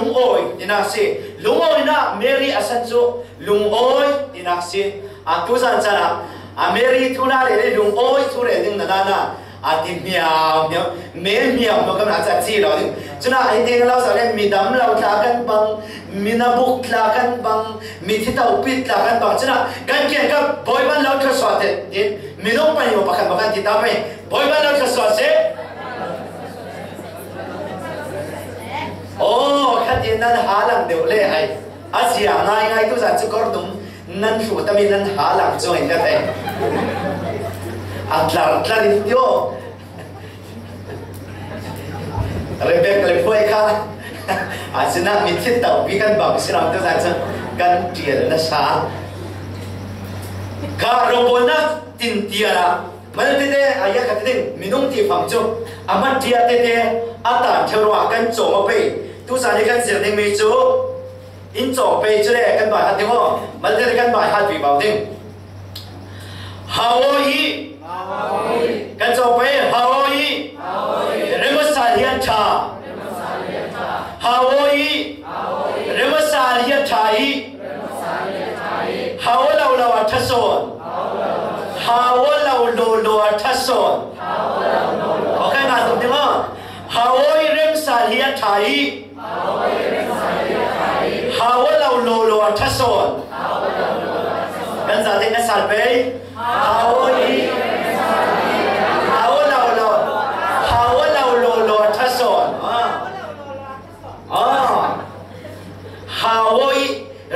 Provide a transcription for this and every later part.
lung oi tinasi lung oi na Mary asan chu lung oi tinasi tu san chana Mary thuna le lung oi thu le ding na na ti miao miao no kam na cha chi lo ding chuna ai ding lo sa le mi dam lo tla kan bang mi na buk tla kan bang mi thi tau pit tla kan bang chuna kan kian ka boy ban lo tha swa te din mi no pa ni mo pakhan bakhan ti ta mai boy ban lo tha swa se khát tiền nan há làm đều lệ hay Asia ngay ngay tu sản chukor tum nan phụ tâm nan há làm cho anh cái này atlar đi tiêu Rebecca le phơi kha Asina mình thiết tàu bị căn bằng xin làm tu sản cho căn tiền nó xa cả robot na tin tiền à mana tete ayah kata dia minum ti phang chu amat dia tete ata therwa kan choma pe tu sani kan sir ding mi chu in cho pe chu le kan ba hat dingo mal te kan ba hat bi bau ding hawoi kan cho pe hawoi remasal hian tha hawoi remasal hian thai hawlo lo athason hawlo lo athason okay na tum dingo hawoi remsal hian thai hawlo lo athason kan za ding asal pe hawoi hawlo lo athason hawoi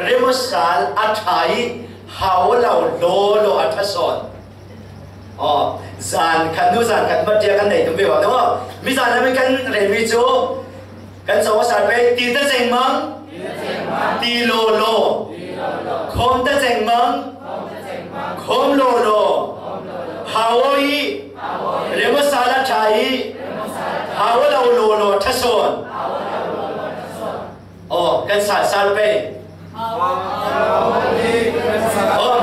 remsal athai hawlo lo athason zan kan nu zan kan mất dia kan này tụi biểu đúng không? Mi zan là mình kan rèn mi chú kan số sản về ti ta chèn măng ti lo khom ta chèn măng khom lo Hawaii remasala chai hawlo lo thason kan sản về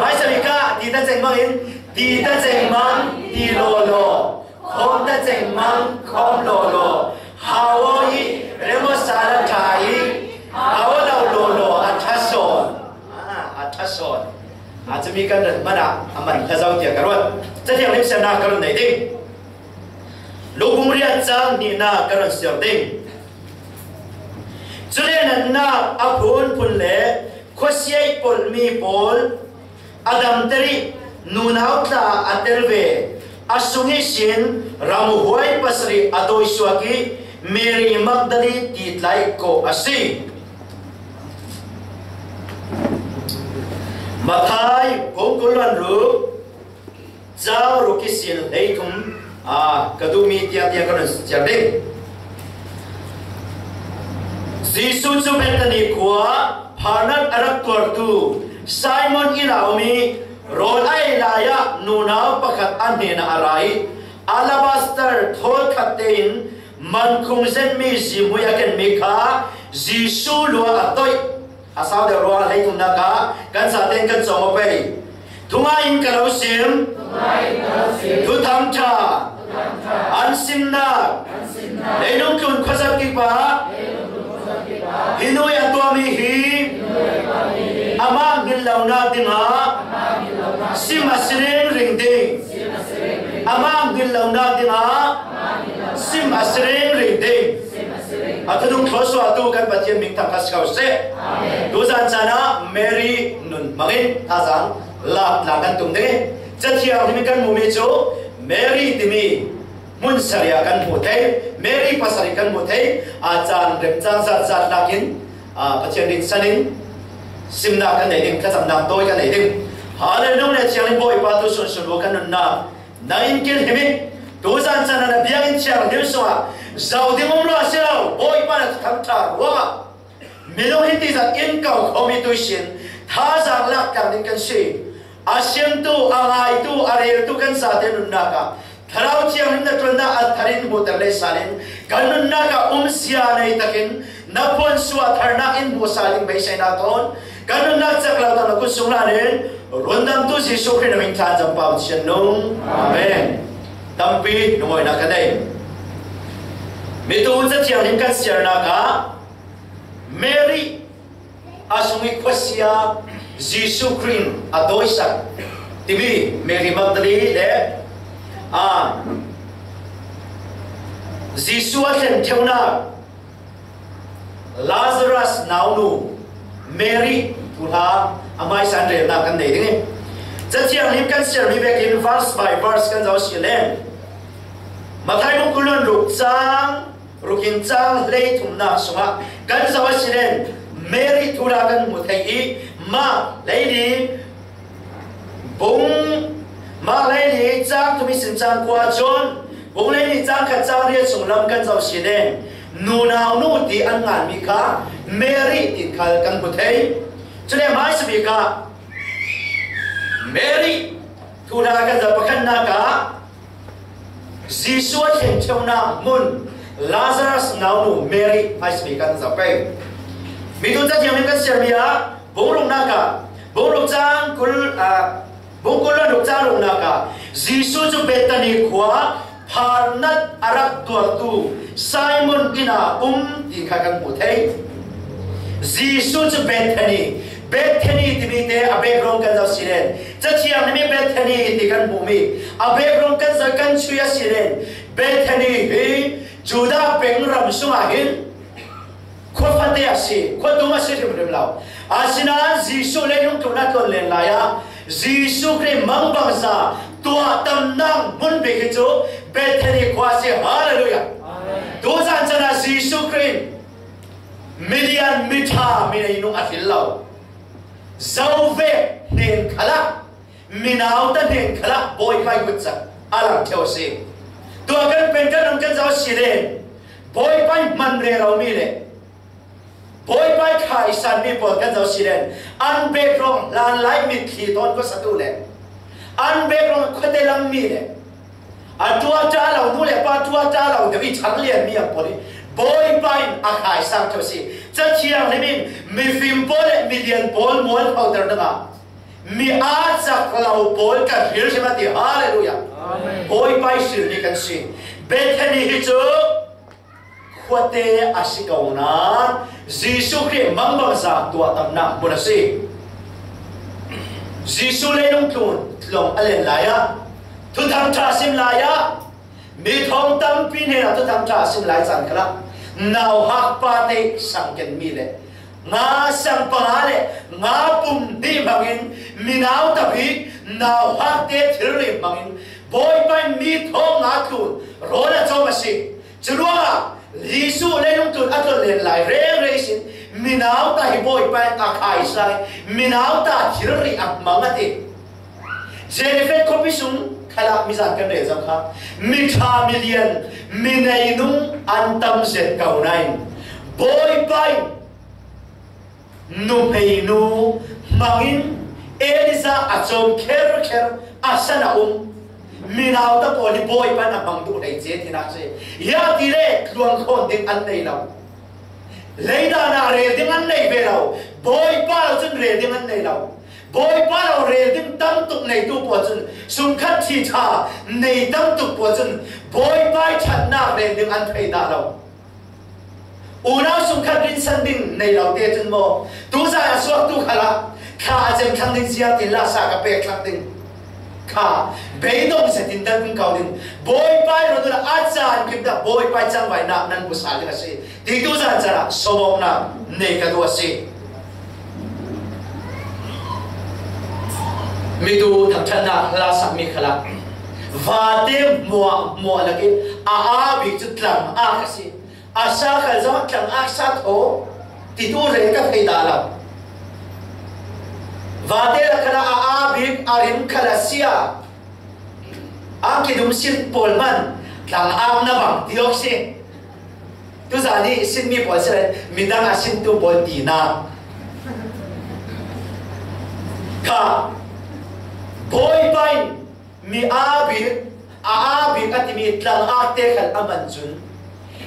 mai sarika ti ta chèn măng in ti ta chèn măng ti lo khom ta chèn măng khom lo Hawaii remasala chai hawlo lo athasonจะมีกันมันมันถ้าเราเกี่ยวกันว่าจะเที่ยวนี้เสียนากันไหนดิ้งลูกบุ้งเรียนจังนี่นากันเสียดิ้งจุดนั้นนาอภูนพุนเล่ข้อเสียปนมีปนอดัมตรีนูนาวตาอัตเตลเวอสุงิสินรามุหวยปัสรีอโดยสวากีเมรีมักดาลีติดไลโกอาซีมาไทยผมกุลันรู้เจ้ารุกิสิลให้คุมกระดูมีเตียกันจะเด้งซีซูจูเบตันีขวาพานัดอารักตัวตูไซมอนอิลามีโรลไอลายะนูนาปะขัดอันเนนอะไรอาลาบัสเตอร์ทอลขัดเตนมันคุมเซนมีซิมุยกันมิคาซีซูลัวอัตโตยอาสาวเดือดร้อนให้คุณนักการสาธิตกันส่งมาไปทุกอินกระเราซิมทุกทำชาอันซิมนาในนุ่งคุณข้าศึกกิบะฮิโนยันตัวมีฮีอามากินเหล่านาดิงาซิมาสเรงริงดิงอามากินเหล่านาดิงาซิมาสเรงริงดิงอาทุกคนสวดดูกันปฏิมิตรทัศน์เขาเสดดูจันทร์นะเมรี่นุนมังอินท่าจังลาบลากันตุ่มเด้จัดเที่ยวที่มีกันมุมิโจเมรี่ที่มีมุนสริยกันหมดเลยเมรี่ภาษาริกันหมดเลยอาจารย์เริ่มจังจัดนักินปฏิมิตรสันินซิมนากันไหนดึงข้าจำนำโดยกันไหนดึงหาเรื่องนู้นเนี่ยเชียงลิบอยปาตุสุนสุนโลกันนั่นนะนั่นกินเห็นไหมดูจันทร์นะเบียงเชียงเดียวสัวเราที่มุ่งรู้เสียแล้วบอยป้าทำท่าว่าไม่รู้หินที่จะอินเก่าเขามีตัวเสียนท่าจากหลักการนี้กันสิอาเซียนตัวอะไรตัวอะไรตัวกันสาเดนุนนักถ้าเราเชื่อหินนั้นตัวนั้นอัฐรินบุตรเลสาลินกันนุนนักเสียในตะกินนับพนสวดธนาอินบุษาลินไม่ใช่นาทอนกันนุนนักจากเราต้องกุศลนั้นรุ่นดำตัวสิสุขีนมิงทานจำปาเชนนุ่งอาเมนตั้มปีนุ่มอยนักกันได้มีตัวจะเที่ยวนี้กันเสียนักเม sungit kuasia Jesus Christ adoisak tibi Mary Magdalene le Jesus aten theuna Lazarus naunu Mary tula amai sandre na kan dei ding zatiang lim kan share mi back in verse by verse kan jaw silen mathai mong kulon rukin chang lei thumna sunga kan jaw silen Mary tula kan muthai I ma lady bong ma lady chang thumi sin chang kwa John bong lady chang kha chang ria sunglam kan jaw silen nu nào nu ti an ngan mi kha Mary ti khal kan muthai chule mai se mi kha Mary tula kan jaw pakhan na ka Jesus chen cheuna mun Lazarus now nu Mary mai se mi kan jaw pe mi tu cha jiang mi kan share mi a bong long na ka bong long chang kul bong kul long chang long na ka Jesus chu Bethany khwa Parnat arak tu Simon ina ti khakan muthai Jesus Bethany timite a background kan jaw silen chachiang nami Bethany ti kan bumi a background kan za kan chuya silen Bethany hi Judah pengram sunga hin khofate asi khoduma se rim law asina Jesus le yung tuna ton len la ya Jesus kre mangbang sa tua tam nang mun be ke chu Bethany kwase hallelujah dosan chana Jesus kre Midian mitha mina inung athil law zauve nen khala minau ta nen khala boy pai gutsa alam theo se to kan pen kan kan jaw silen boy pai man re raw mi le boy pai khai san mi pol kan jaw silen an be rong lan lai mi thi ton ko satu le an be rong khote lam mi le atua ta law nu le pa tua ta law de bi chang lian mi a poli boy pai a khai sang theo se cha chiang le min mi fim pole million pol mol powder da mi a chak law pol ka hil se ma ti hallelujah amen boy pai sil ni kan si Bethany hi chu khote asikauna Jesus Christ mangbang sa tua tam na bona si Jesus le nong tlon tlong alen laya thu tham tra sim laya mi thong tam pin he na thu tham tra sim lai chan kala naw hak pa te sang ken mi le nga sang pa le nga pum di bangin minaw tabi naw hak te thirri bangin boy pai mi thong nga thun rola choma si chruwa Lisu le nong tun atol len lai re sin minaw ta hi boy pai a khai sai minaw ta thirri ak mangati Jennifer Kopisung khala mizan kan re jam kha mitha million minai nung antam set kaunai boy pai nu pei nu mangin Elisa achom kher asana minaw ta poli boy pa na bang du dai je thina se ya dire luang khon ding an nei law leida na re ding an nei be law boy pa lo chun re ding an nei law boy pa lo re ding tam tuk nei tu po chun sum khat thi tha nei tam tuk po chun boy pa chat na re ding an thai da law una sum khat bin san ding nei law te chun mo tu za ya so tu khala kha ajem thang ding sia ti la sa ka pe thang ding kha beidong se tin dan kun kaudin boy pai ro na achan kim da boy pai chang vai na nan bu sa le se ti tu za chara sobom na ne ka do se mi tu thak than na la sak mi khala va te mo la ke a bi chu tlang a ka si a sa kha za tlang a sa tho ti tu re ka phei da la Vade la kala aabib arim kalasia angki dum sin polman tlang am na bang dioxi tu zani sin mi pol se midang asin tu bol tina ka boy pain mi aabib atimi tlang ate khal amanjun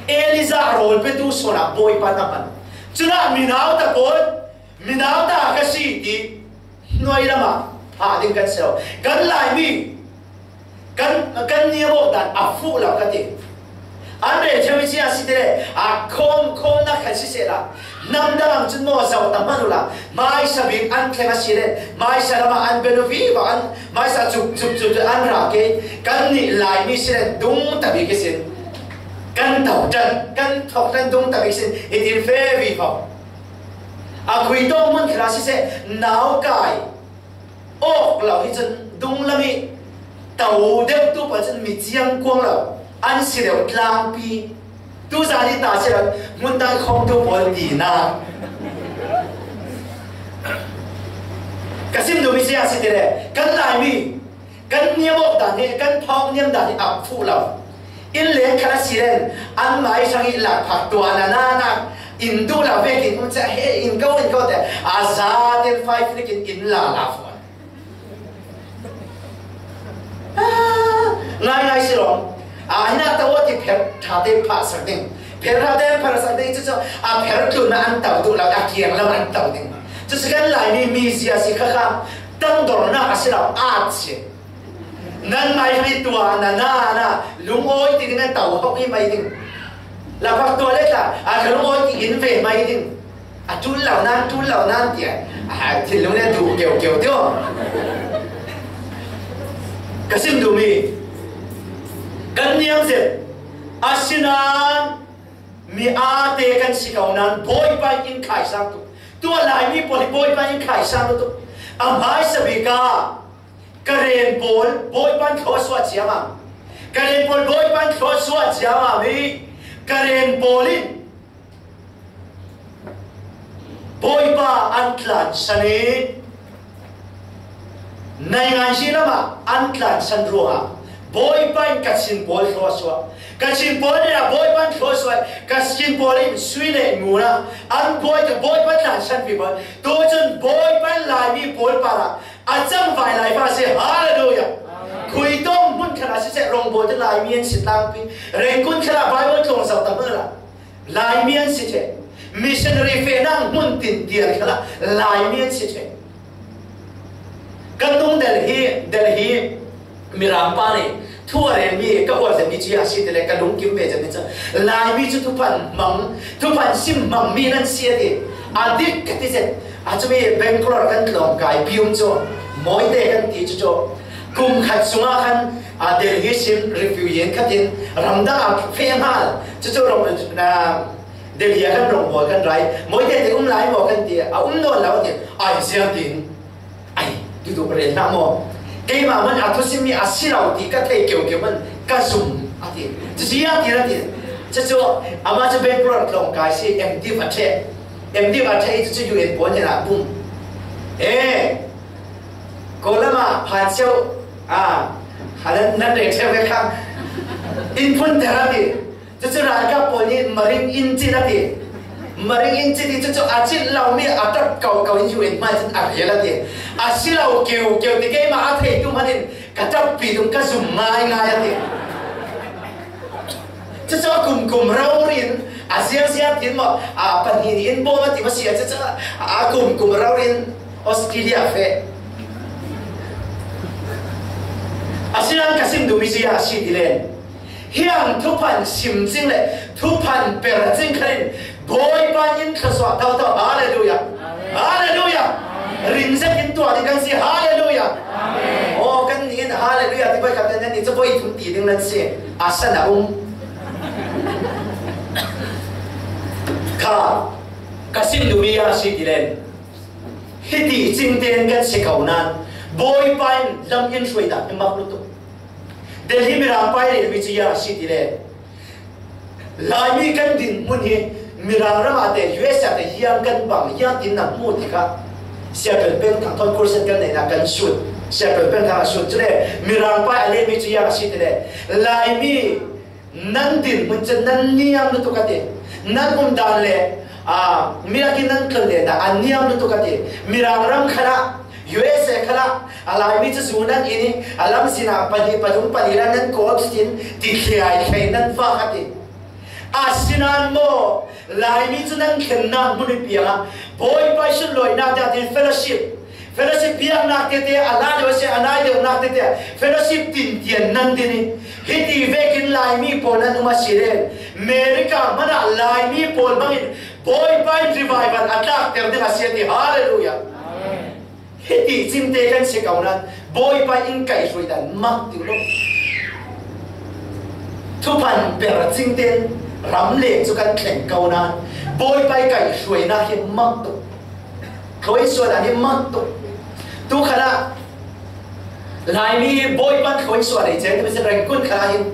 Eliza rol pe tu sona boy panaman chuna minaw ta pol minaw ta kasi ti noi lama ha ding kan sel kan lai mi kan ni mo dan afu la ka ti anh để theo ý chia sẻ thế không na khai sẻ là năm đang chân mò giàu tầm hơn là mai sa việc anh khai sẻ đấy mai sa là mà anh bên vì và anh mai sa chụp anh ra cái nị lại mi sẻ đúng tại vì cái gì căn thọc chân đúng tại vì cái gì thì phê vì phòng quý đông muốn khai sẻ não cài ốc lão hi chân đúng là mi tàu đeo tu bản chân mi chiang quang lão anh sẽ đều lang pi tu ra đi ta sẽ là muốn đang không tu bồi đi na cái sim đồ mi sẽ là gì đấy cái lại mi cái niệm ốc đàn này cái thong niệm đàn này áp phụ lão in lên cái gì đấy anh mai sang in lạc phật tua na in tu là về kinh cũng sẽ in câu đấy za đến five này in là phụ ngay xí rồi hina tao thì phép thà thế phá sắc định phép thà thế phá sắc định chứ phép tu na ăn tàu tu là kiêng là ăn tàu định chứ cái lại mi gì khá khá tăng độ na xí là chứ nên mai đi tua na lúng ôi thì nên tàu học đi mai định là phát tua đấy là lúng ôi thì in về mai định chun lão nan thì thì lúc này đủ kiểu tiêu cái sim đủ mi kan niang zet asinan mi ate kan sikaunan boy pa in khai sang tu tua lai mi poli boy pa in khai sang tu amai sabika karen pol boy pan kho swa chiama karen pol boy pan kho swa chiama mi karen polin boy pa antlan sani nai ngai silama antlan san ruha boy pan kachin boy khoswa kachin boy na boy pan khoswa kachin boy suile nguna an boy pan lan san pi boy to chun boy pan lai mi boy para acham vai lai pa se hallelujah khui tom mun khana se rong boy te lai mien sit lang pi reng kun khara bible thong sa ta la lai mien si che missionary fe nang mun tin tian khala lai mien si che kantung Delhi mirampa ne thua re mi ka wa se mi chi asi tele ka lung kim be je ni lai mi chu tu pan sim mang mi nan sia de adik ka ti se a chu mi Bangalore kan klong kai pium cho moi te kan ti chu cho kum khat sunga khan Delhi sim refugee khatin ramda fe mal chu rong na Delhi kan rong bo kan rai moi te lai bo kan ti no lao ti ai sia tin ai tu tu re na mo cái mà mình ăn thuốc mi ăn xí lẩu thì cái thấy kiểu mình cái dùng ăn thì chỉ ăn thì là thì chứ cho mà cho bên pro lòng cái gì em đi vào thế chứอยู่เห็นผลเนี่ยนะบุ้มก็แล้วมาผ่านเชี่ยวหานั่นเด็กเชี่ยวไปข้างอินพุนเทอราปีจะรายกับผลนี้มาริงอินจีนะทีมาริงอินจีที่จะอาชีพเราไม่อาจจะเก่าอยู่เห็นมาจนอะไรละทีอาชีพเราเกี่ยวที่แกมาอาเทตุมันนี่กระจับปีตรงกระสุนง่ายทีจะกลุ่มเราเรียนเสียทีมั้งปัญหาอินโบมันที่มาเสียจะกลุ่มเราเรียนออสเตรเลียเฟ่อาชีพนั้นกสิมดูมิเสียอาชีพดีเลยเฮียงทุกพันสิมจริงเลยทุกพันเปิดจริงขนาดบอยปายินขสวะเท่าฮาเลลูยาฮาเลลูยารินเซกินตัวที่กันสิฮาเลลูยาโอ้กันนี่ฮาเลลูยาที่ไปกับนั่นนี่จะไปถึงตีนึงนั่นสิอาสนะข้ากสิมดูมีอาชีพดีเลยฮิติจริงเตียนกันสิเขานั้นบอยปานลำยินช่วยดักมักลุตุเดลิมิรามไปเลยวิจิยาชีดีเลยลายมีกันดินมุนเฮมิรามรามาเตยูเอสแต่ยังกันบังยังดินนักมูติค่ะเสียเป็นทางทอนคุรสันกันในนักกันสุดเสียเป็นทางสุดจะเลยมิรามไปเลยวิจิยาชีดีเลยลายมีนั่นดินมันจะนั่นเนียมลุตุกันเดนั่นมุนดานเลยมิรากินนั่นเคลื่อนเลยแต่อันเนียมลุตุกันเดมิรามรำขณะUSA ขณะอะไรมิจะสูนั่นอินี่อะไรมิสินาปฏิปทุมปฏิรันนั่นโคตรสินติดเขียนเขียนนั่นฟ้าขัดอาสินันโมลายมิจะนั่นเขียนนั่นบุญเปียละบอยไปชุนลอยนักจากที่ fellowship fellowship biang nak tete Allah do se anai do nak tete fellowship tin tian nan dini hiti vekin lai mi ponan uma siren America mana lai mi pol bangin boy by revival attack ter de asiati hallelujah amen hiti chimte kan se kaunan boy by in kai suidan mak tu lo thu pan per chingten ram le chu kan thleng kaunan boy by kai suina hi mak tu khoi suan ani mak tu tu khana lai mi boy ban khoi suan ai chen tu se rang kun kha hin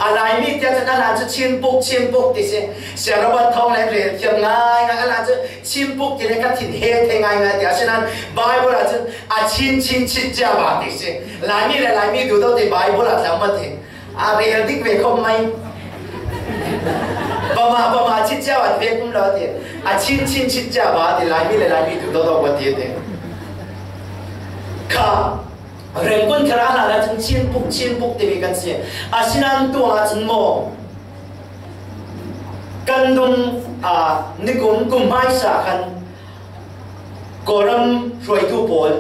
alai mi tia chen ala chu chim pok ti se se ro ban thong le le thiam ngai ngai ala chu chim pok ti le ka thin he the ngai ngai tia senan bible a chu a chin chit ja ba ti se lai mi du do ti bible a tham ma the a re dik ve khom mai ba ma chit ja wa ve kum lo ti a chin chit ja ba ti lai mi du do wa ti te ka rèn quân khara là chúng chiên bục thì bịกันเสียอาศินันตัวจึงโมกันดุมนิกุมไม่สาคันกอรัมช่วยตู้ปอล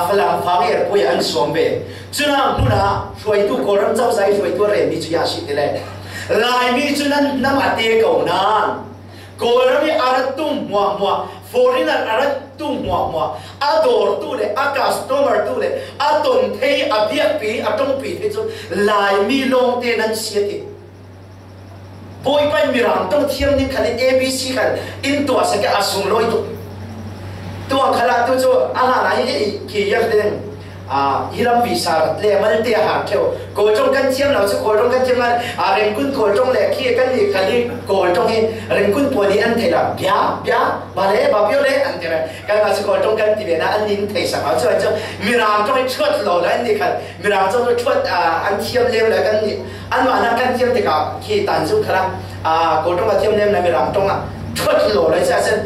ฝรั่งฟังเอร์ปุยอันสวมเบจุนันมุนาช่วยตู้กอรัมเจ้าใจช่วยตู้เรนมีจุยาสิติเลยลายมีจุนันน้ำอัดเตะเก่านานกอรัมมีอารัตตุ้มมัวforeigner arat tu mua ador tu le a customer tu le aton thei abiak pi atong pi the chu lai mi long te nan siati boy pai mirang tong thiam ni khali abc kan in to sa ka asung loi tu khala tu chu ala na hi ki yak den hiram visa le mal te ha theu ko trong kan chiam lo chu ko trong kan chiam lan ren kun ko trong le khi kan ni khali ko trong hi ren kun poli an thela bia ba le ba pio le an thela kan ma chu ko trong kan ti be na an nin thei sa ma chu miram trong hi chot lo la ni khal miram trong chot an thiam le la kan ni an ma na kan thiam te ka khi tan chu khala ko trong ka thiam le na miram trong a chot lo la sa sen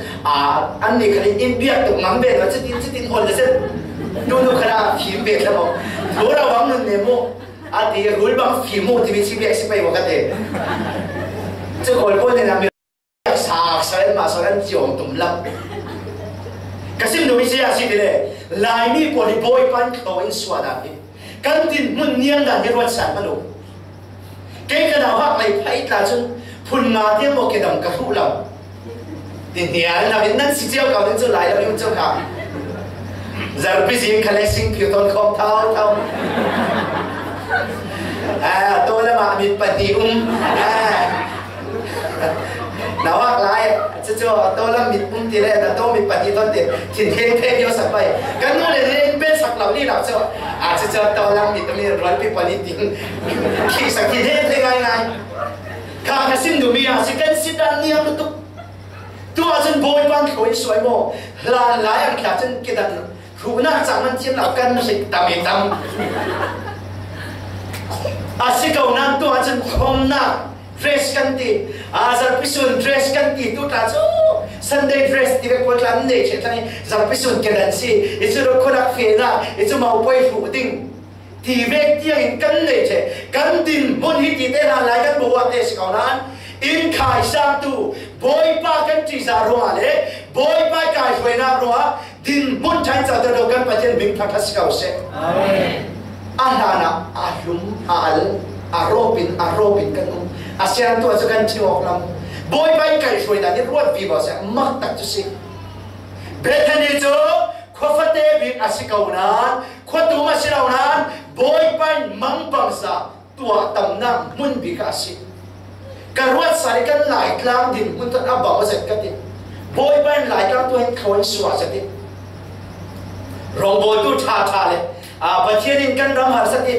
an ni khali in bia tu mang be la chu tin hol le senดูขนาดฟิล์มเบสแล้วบอกรู้เราวังนึงเนี่ยโมอาทิตย์รู้บางฟิล์มโมที่มีชีวิตสิไปว่ากันเองจะคนพวกนี้นะมีสากสารมาสารจงตุ่มลับกระซิบดูวิจัยสิเดเลยลายมีบริบทปันเขาอินสวาดานีกันดินมันเนียงดันที่รถสันมาดูเกี่ยกันว่าไอ้ไผ่ตาจนพุ่นมาเที่ยวโมเกดังกระหูเราดินเนี่ยนะเป็นนั่นสิเจ้าเก่านั่นจะไหลแล้วมันเจ้าขาZarpi sing kalesing piuton kom tau to la ma mit pati nawak lai chu to la mit ti le na to mit pati ton ti thin the yo sa pai kan no le ren pe sak lau ni la chu to la mit mi roi pi pali ting ki sak ki the ngai ka ka sim du mi a si kan sit dan niam tu a chen boy ban khoi soi mo la lai an kha chen ki danรู้น่าจังมันเทียมหลักกันสิตามเองตามอาศัยเก่านั้นตัวอาจารย์คมน่าเดรสกันตีอาจารย์พิสูจน์เดรสกันตีตัวตาจูซันเดย์เดรสที่เป็นคนละนี่เช่นนี้อาจารย์พิสูจน์กันสิอิจฉาคนรักเฟน่าอิจฉามาไปหูดิ้งที่เวกที่ยังกันนี่เช่กันดินบนหิติเตลาไหลกันบัวเตสเก่านั้นอินขายสามตัวบอยป้ากันจีซารัวเลยบอยป้ากายสวยน่ารัวดินมุนชัยจะเดินกันไปเจนบิงทักษะเสอาหารอาหลุมอารมณ์กันอาเซียนตัวจะกันชิวอกลำบอยป้ากายสวยน่านี่รวดวิบัติมักตักจุสิเบทนี่จูขวดเตบิอาศิกาวนั้นขวดตัวมาสิเรานั้นบอยป้ามังบังซาตัวตำนำมุนบิกาสิการวัดสายกันหลายครั้งดินมันต้องอับบ่าวเสร็จกันดิบอยไปหลายครั้งตัวเองเขาสวดเสร็จดิรองบอยตู้ชาเลยประเทศนี้กันรำหาเสร็จดิ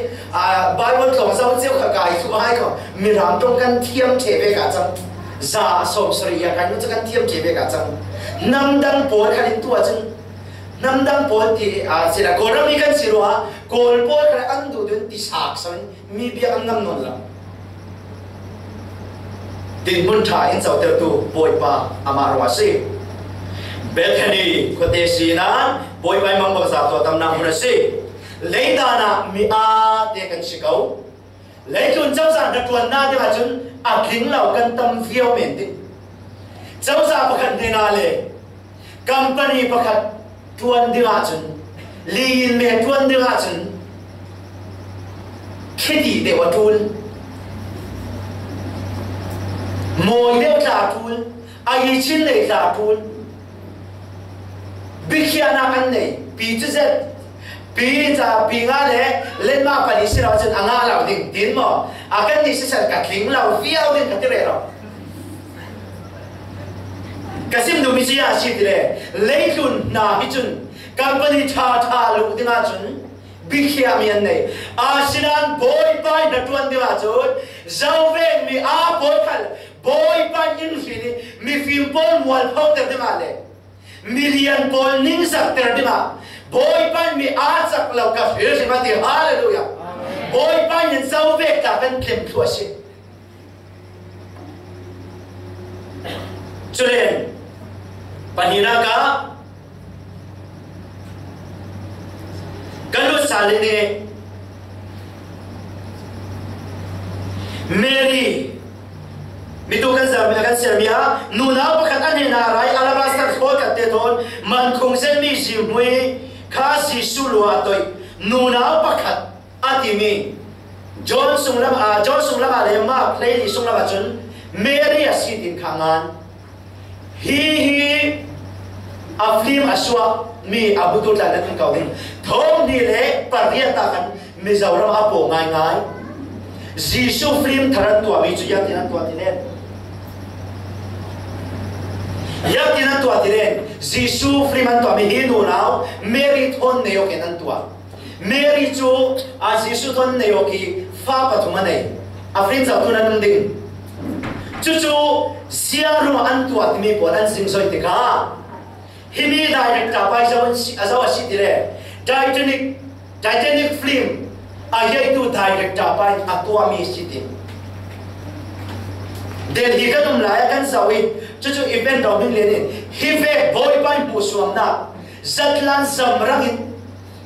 ใบวันของเจ้าเจ้าขกายสุภาพเขามีรำตรงกันเทียมเทเบกาจังซาสมสริยากันนู้นจะกันเทียมเทเบกาจังน้ำดังปวดกันตัวจังน้ำดังปวดที่สิละโกรมีกันสิรัวโกลปวดกันอันดูดินที่สากสันมีเบียงน้ำนนละดินมุนถ่ายอินเจ้าเตอร์ตูบอยป้าอามารวาซีเบธานีโคเตซีนันบอยไปมังบังสาตัวตำนานมุนซีเลดานามีอาเตกันสิเกาเลจุนเจ้าสารตัวน่าที่ว่าจุนอักลิงเหล่ากันตำเฟียวเมนติเจ้าสารประคันเดนาเลกัมปานีประคัน tuan dinga chun liin me tuan dinga chun khiti de watul moi de ta tul ai chin le ta tul bikiana kan nei pi chu zet pi cha pi nga le len ma pa ni si ra chun anga lao ding tin mo a kan ni si sa ka thing lao fiao ding ka ti re ro kasim du mi si ya si dire leitun na hi chun company tha lu dinga chun bikia mi an nei a sinan boy pai na tuan dinga chun zau ve mi a boy khal boy pai in fini mi fim pon wal phau ter dinga le million pol ning sak ter dinga boy pai mi a sak lo ka fir si ma ti hallelujah boy pai nin zau ve ka kan kem thua si chulen panina ka kalu saline Mary mitu kan zamia kan sermia nuna pakhat ani na rai alabastar khol ka te thon man khung sen mi jimui kha si sulwa toi nuna pakhat atimi John sunglam ale ma play li sunglam chun Mary asitin khangan hi aflim aswa mi abutul la kan kawin thom ni le pariata kan mi zawram apo ngai ngai jisu film tharan tu ami chu yatina tu atinen yatina tu atinen jisu film an tu ami hinu now Mary thon neo kenan tua Mary chu a jisu thon neo ki fa pathuma nei afrim zawtu nan ding chu siaru an tu atmi pon an sing soi te ka himi direct ka pai zawan azawa si dire Titanic film ayai tu direct ka pai atwa mi sitin den hi ka dum la kan zawi chu event dawing le ni hi ve boy pai mu suam na zatlan zamrangin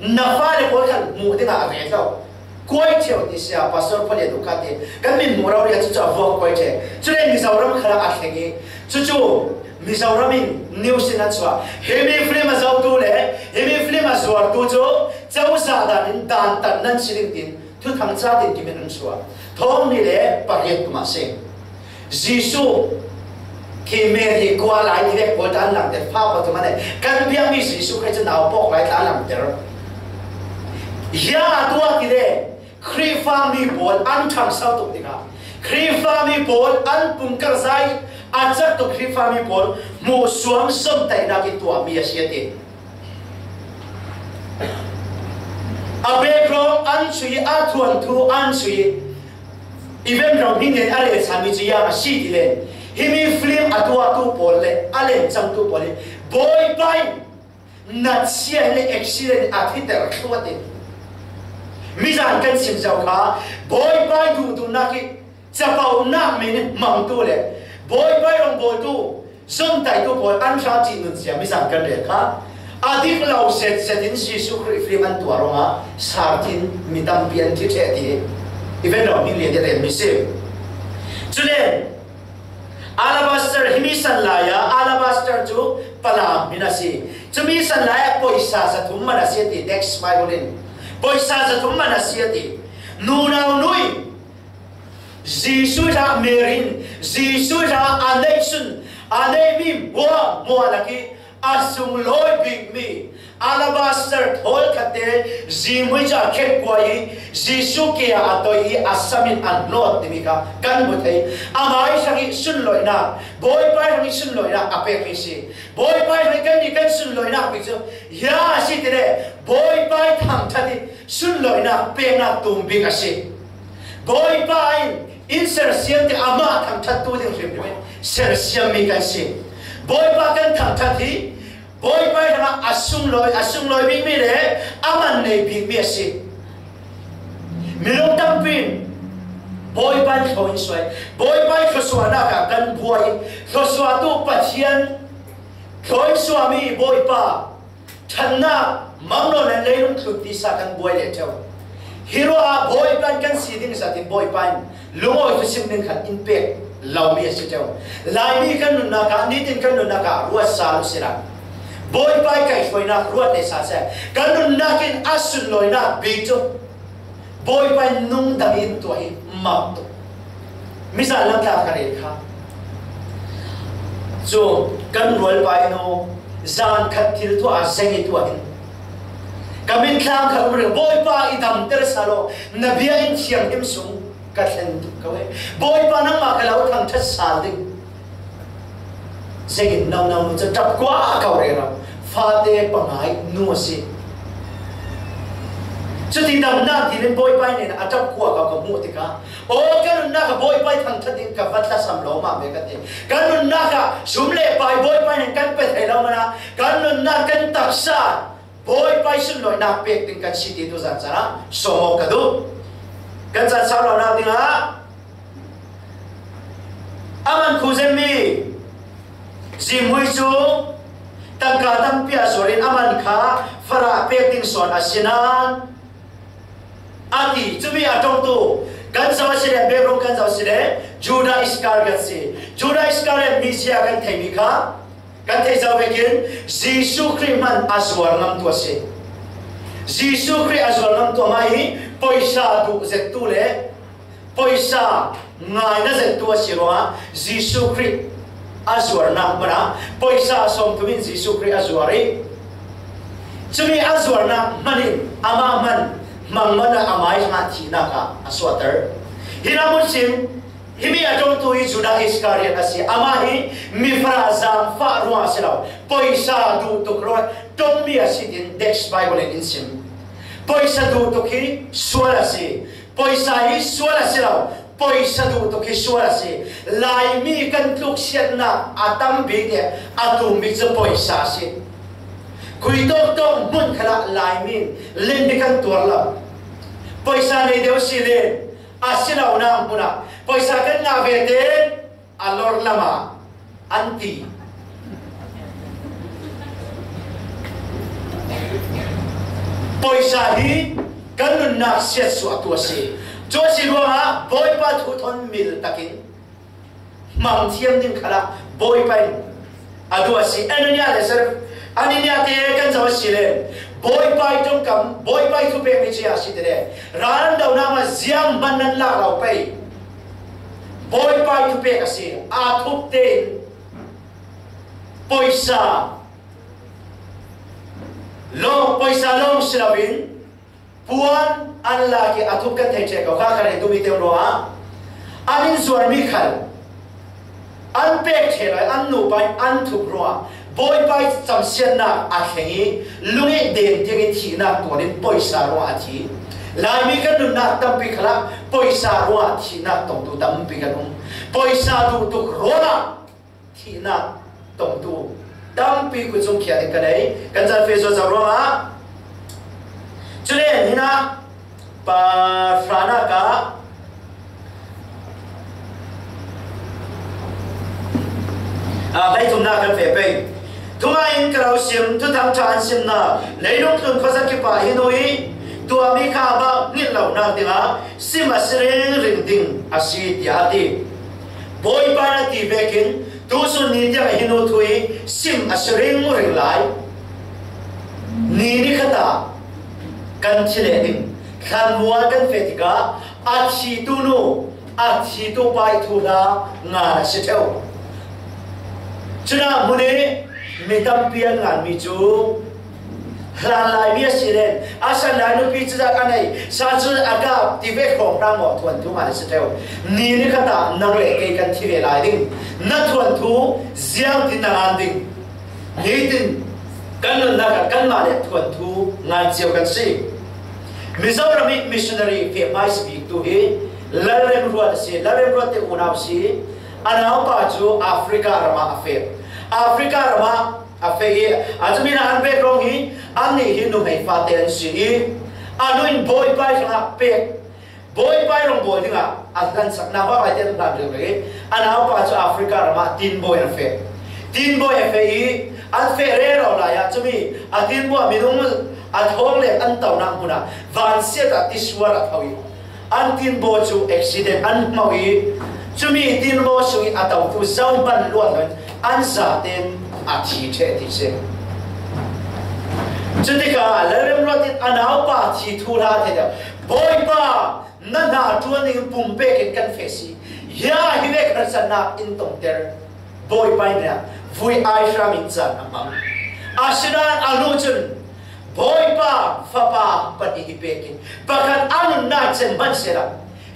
nafa le ko kan mu de ga re tau koi cheu ni sia pastor phale du ka te kan min mu ra ri chu vo koi che chu le mi zawram khara a khengi chu Mizoramin New Sinachwa. Hemi flame as out to le, hemi flame as war to jo, Chausa in Dan Nan Siling to Tangsa in Kiminuswa. Tom Nile, Pariet Mase. Zisu came Mary Kuala, I direct what I like the Papa to Mane. Can be a miss Zisu Christian now, Pop like Alam there. Ya, do a kide, Cree family ball, Antang South of the car. Cree family ball, Anpunkar Zai. Ajak to Cree family pol mo suam som tai na ki tua mi asiate abe krom an chui a thuan thu an chui even rom hin den ale sami chi ya si dile himi film atua tu pol le ale chang tu pol boy pai nat sia le accident athiter khwate mi jan kan sim jaw kha boy pai du na ki chapau na me mang tu le boy pai rong boy tu som tai tu boy an sha chi nun sia mi sang kan le kha adik lau set in Jisu Christ film an tu aronga sartin mitam pian ti the ti even ro mi le de mi se chule alabaster himi san la ya alabaster chu pala minasi chumi san la ya poisa sa thum mana se ti next bible poisa sa thum mana se ti nu nau nui Jisu ra merin Jisu ra anation anemi mo laki asung loi big me alabaster thol khate jimui ja khet kwai Jisu ke atoi asamin anlot timika kan buthai amai sangi sun loina boy pai sangi sun loina ape kisi boy pai sangi kan sun loina pichu ya si tire boy pai tham thati sun loina pe na tumbi kasi boy pai in sersiam te ama tham that tu ding rim sersiam mi kan si boy pa kan tham thati boy pa na asung loi bi mi le aman nei bi mi si milong tampin boy pa khoi swai boy pa khoswa na ka kan boy khoswa tu pathian khoi swami boy pa thanna manglo na leilung thuti sa kan boy le thau hero a boy pa kan siding sa tin boy pa Lungo itu simpen kan impact lau mi asitau. Lai mi kan nuna ka nitin kan nuna ka ruas salu sirang. boy pai kai khoi na ruat ne sa se kanun nakin asun loi na bi chu boy pai nung damin to hi mam to misal lang ta kare kha so kan rol pai no zan khat thil to a sengi to hin kamin kham kham re boy pa idam ter salo nabia in chiam him sung ka thlen tu ka we boy pa nang ma ka lau thang that sal ding segin nau nau nu cha tap kwa ka re ra fa te pangai nu si chu ti dam na ti len boy pai ne na atap kwa ka mu ti ka o kan na ka boy pai thang that ding ka vatla sam lo ma me ka te kan na ka sum le pai boy pai ne kan pe thai lo ma na kan na kan tak sa boy pai sun loi na pek ting kan city tu zan chara so mo ka du kan chan sa lo na ding ha aman khu zen mi zim hui chu tangka tam pia sorin aman kha fara pek ting son asinan ati chumi atong tu kan sa sire be ro kan sa sire juda iskargat si juda iskargat mi sia kan thai mi kha kan thai sa vekin jisu christ man aswar nam tu se jisu christ aswar nam tu mai poisa du zet tu le poisa ngai na zet tu asiro jisu christ aswar nam mana poisa som tu min jisu christ aswari chumi aswar nam mani ama man mangmana amai ha thina ka aswatar hinamun sim himi atong tu hi juda iskariot asi ama hi mi fara zam fa ruwa selaw poisa du tukro tom mi asitin dex bible in sim poisa du tukhi swala si poisa hi swala selaw poisa du tukhi swala si lai mi kan tluk siat na atam bi ne atu mi cha poisa si kui tok tok mun khala lai min len bi kan turla poisa nei deu si le asinaw na puna poisa kan na vete alor lama anti poisa hi kan na siat su atu si jo si ro ha boy pa thu thon mil takin mang thiam ning khala boy pai adu si ananya le sir aninya te kan jaw si le boy pai tong kam boy pai thu pe mi chia si de ran dau na ma ziam ban nan la lau pai boy pai thu pe ka si a thup te poisa long silabin puan an la ki athup kan thai che ka kha khare du mi te ro ha anin zuar mi khal an pek che lai an nu pai an thup ro boy pai cham sian na a khengi lunge den te thi na to rin poisa ro a thi lai mi kan nu na tam pi khala poisa ro a thi na tong tu tam pi kan poisa du tu ro na thi na tong tu tam pi ku chung khia ka dai kan jan fe so za ro ma chule ni na pa frana ka bai tum na kan fe pe tunga in krau sim tu tam chan sim na leilong tun khosa ki pa hinoi tu ami kha ba ngil lau na tinga sim asreng ring ding asi ya ti boy pa na ti bekin tu sun ni dia hinu thui sim asreng ring lai ni ni khata kan chile ding khan wa kan fetika achi tu no achi tu pai thu na nga se theu chuna mune metam pian ngan mi chu hlan lai mi asiren asan lai no pi cha ka nei sa chu aga ti ve khom ra mo thon thu ma se theu ni ni khata nang le ke kan thi ve lai ding na thon thu ziang tin na an ding ni tin kan na ka kan ma le thon thu ngan chiao kan si Mizoram missionary fe mai speak to he larem ruat si larem ruat te unau si anau pa chu Africa rama affair Africa rama affair ajmi na anbe rong hi ani hi no mai fa ten si anu in boy pai sa pe boy pai rong boy dinga akan sak na ba pai ten da le anau pa chu Africa rama tin boy affair an fe re ro la ya chumi atin bo minung athong le an tau na huna van sia ta tiswara thawi an tin bo chu accident an mawi chumi tin bo sui atau tu zau ban luan an za ten a thi the ti se จุดที่ก้าเริ่มรถติดอันเอาป่าที่ทุราเดียวบอยป่านั่นหาตัวนึงปุ่มเบกกันเฟซี่ยาฮิเวกรัศนาอินตงเตอร์บอยไปเนี่ยฟุยไอชรามินจันอัมอาชนาอนุจุนบอยป่าฟ้าป่าปฏิฮิเบกินปะกันอันน่าจะมันเสียละ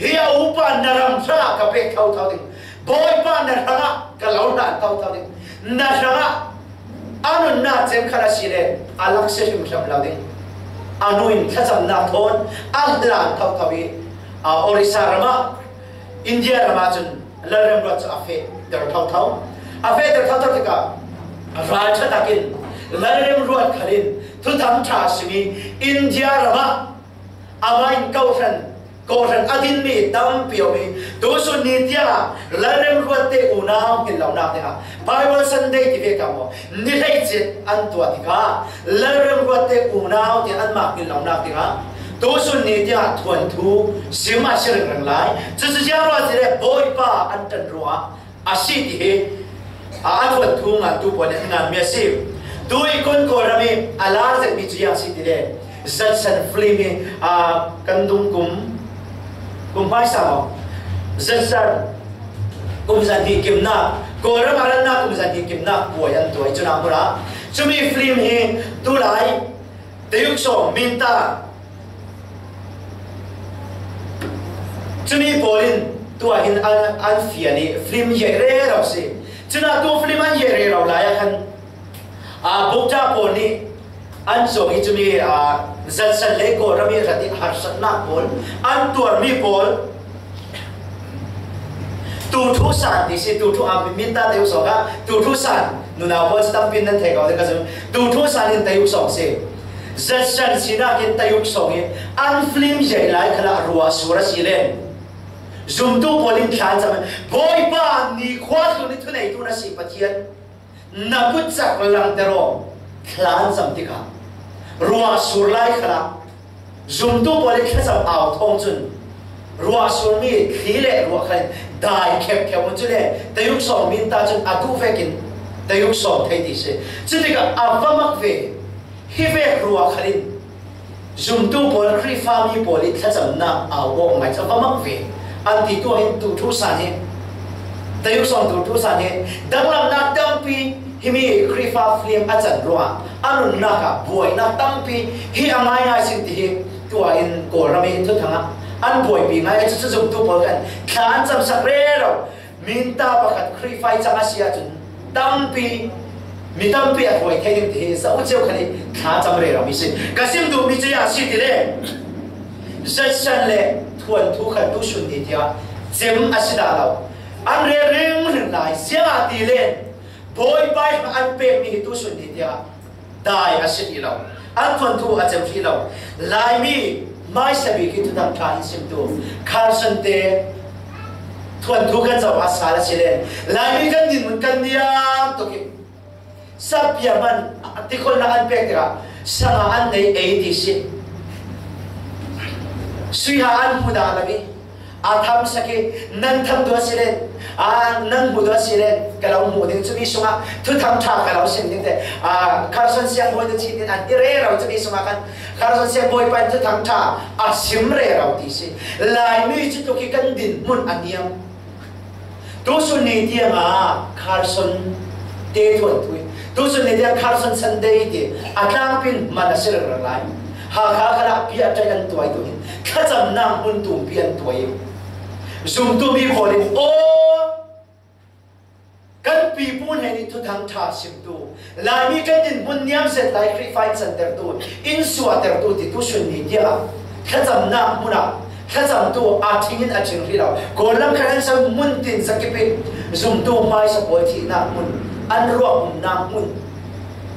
เฮียอุปนารำชากับเบกเท่าดิ่งบอยป่านารำกับเหล่านั้นเท่าดิ่งนารำอันน่าจะขนาดสิเลอาลักษณ์มิมเหล่าดิ่งอันนู้นถ้าจำนักทนอันหลังเท่าดิ่งออริสารมาอินเดียรามาจนเริ่มรัชอาเฟเดอร์เท่าอาเฟเดอร์เท่าที่ก็ราชตะกินเริ่มรัชขลินทุกทำชาสิมีอินเดียรามาอามาอินเกาชันอดินมีตั้มเปียวมีดูสุนิตยาเริ่มรัชเตอุณาหินเหล่านั้นเนี่ยไบเบิลซันเดย์ที่เรียกว่านิรัยจิตอันตัวที่ก็เริ่มรัชเตอุณาที่อันมากหินเหล่านั้นที่ก็多数年的团土，什么事人来？只是讲话这个不会把安真话，是的，团土嘛，都不能按面子。对คนก่อนมีอะไรจะมีตัวอย่างสิเดียจัดสรรฟิล์มกันดุมกุมไม่สามจัดสรรกุมสันติกิมนักก่อนมาแล้วนักกุมสันติกิมนักป่วยอันตัวจุนามุระจะมีฟิล์มที่ตัวไหนเดี๋ยวส่งมินตาจุนีบอลินตัวหินอันฟิอานี่ฟิล์มเยเร่เราสิจุนาตัวฟิล์มอันเยเร่เราหลายคันบุกจ้าบอลนี่อันส่งจุนีจัดสรรเล็กก็เรามีระดับหัดสนักบอลอันตัวมีบอลตูทุสันที่สิตูทุมินตาเดียวสองกันตูทุสันนู่นเอาบอลสตัมปินนั่นเทกเอาเด็กกันตูทุสันนี่เดียวสองสิจัดสรรสินะกินเดียวสองนี่อันฟิล์มเยหลายขนาดรัวสุรสิเลนจุ่มตู้บอลินขันจำบอยบ้านนี่คว้าตัวนี้ทุนไหนตัวนั้นสิปะเทียนนับจากหลังเตโรขันจำที่กันรัวสุรไลขนาดจุ่มตู้บอลินขันจำเอาทองจุนรัวสุรมีขี้เละรัวขันได้เข็บวันจุนเล่แต่ยุคสองมินตาจุนอาดูเฟกินแต่ยุคสองไทยดีสิจุดที่กันอาฟังมักเวฮิเวรัวขันจุ่มตู้บอลครีฟามีบอลินขันจำนับเอาวงไม่จะฟังมักเวอันที่ตัวเห็นตูทุสันเนี่ยแต่ยุคสองตูทุสันเนี่ยดังนั้นนักตั้งปีที่มีครีฟ้าฟิล์มอาจารย์รัวอันนั้นนักบวยนักตั้งปีที่อะไรสิ่งที่ตัวเห็นก่อนเราไม่ทุกทางอันบวยปีไงจะจุดตัวพอกันขันจำสักเรื่องมินตาประกาศครีฟ้าจังอาเซียจนตั้งปีมีตั้งปีอะไรที่เห็นที่สาวเจ้าคนนี้ขันจำเรื่องมีสิ่งกระซิบดูมีจะอย่างสิ่งที่เล่จัดสรรเลยทวนทุกขันตุชุนดีเดียเจ็มอาศิดาเราอันเรื่องหลายเสียดีเล่นบอยไปอันเป็นมีตุชุนดีเดียได้อาศิดีเราอันทวนทุอาจจะฟีเราลายมีไม่สบิกิตุทำการสิมตัวคาร์สันเตทวนทุกันจะว่าสารสิเล่นลายมีกันดินมันกันเดียมตุกิสับยามันที่คนละอันเป็กระสังอันในเอทีสิสุยานมุดาลบีอาทำสักนั่นทำตัวสิเลนนั่นมุดสิเลนกะเราหมู่ดิ้งจะมีสมาทุกทำชากะเราเสียงดิ้งแต่คาร์สันเสียงบอยดิ้งชีดินอันที่เร่เราจะมีสมากันคาร์สันเสียงบอยไปทุกทำชาสิมเร่เราที่สิลายมีจุดตุกิกันดินมุนอันเดียมตัวสุนีเดียมาคาร์สันเตะทวนทุยตัวสุนีเดียคาร์สันซันเดย์เดอาคลางปินมันเสร็จแล้วไลหากขณะพิจารณาตัวตัวนี้ข้าจำนำมุนตุ่มเปลี่ยนตัวเองซุ่มตุ่มมีคนโอ้กันปีปุ่นเห็นทุกทางชาสิมตัวลายมีกันดินมุนยามเสร็จไลฟ์รีไฟน์เซ็นเตอร์ตัวอินสวาเตอร์ตัวที่ตัวชุนนี้เดียวข้าจำนำมุนข้าจำตัวอาทิตย์อาทิตย์ที่เราก่อนลำคันสั่งมุนตินสักกี่ซุ่มตัวไม่สปอยที่นักมุนอันรวมนักมุน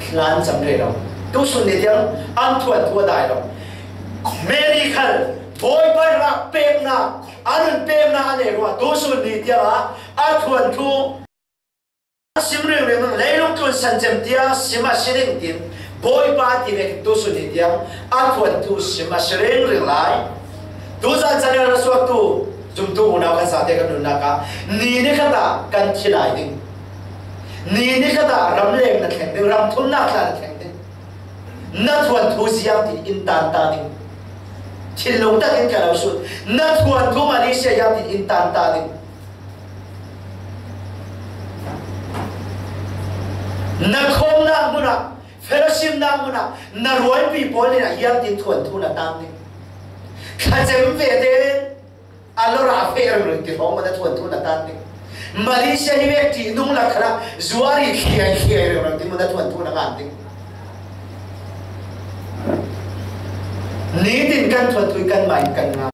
คลานจำเรื่องตัวสุนิยังอันทวนตัวได้หรอกเมริกันบอยไปรักเป็มนาอันนั้นเป็มนาเนี่ยว่าตัวสุนิยังอันทวนทูสิมเรื่องเรื่องเลยลงทุนสันเจมเดียสิมาสิเรื่องดินบอยไปที่เด็กตัวสุนิยังอันทวนทูสิมาสิเรื่องเรื่องไรตัวจันทร์เนี่ยเราสวดตัวจุ่มตัวอุณหภูมิสัตย์กันดูนะคะนี่นี่ขนาดกันที่ไหนดินี่นี่ขนาดรำเล่งนักแข่งดิรำทุนนักแข่งดิ na thuan thu siam tin in tan ta ding thil long tak in kalau su na thuan thu Malaysia yam tin in tan ta ding na khom na muna fellowship na muna na ruan people ni na yam tin thuan thu na tam ding kha jem ve de alora fe ro ki hom na thuan thu na tam ding Malaysia hi ve ti nung la khara zuari khia ro tin na thuan thu na kan ding ní tin căn thuần thui căn mày căn ngà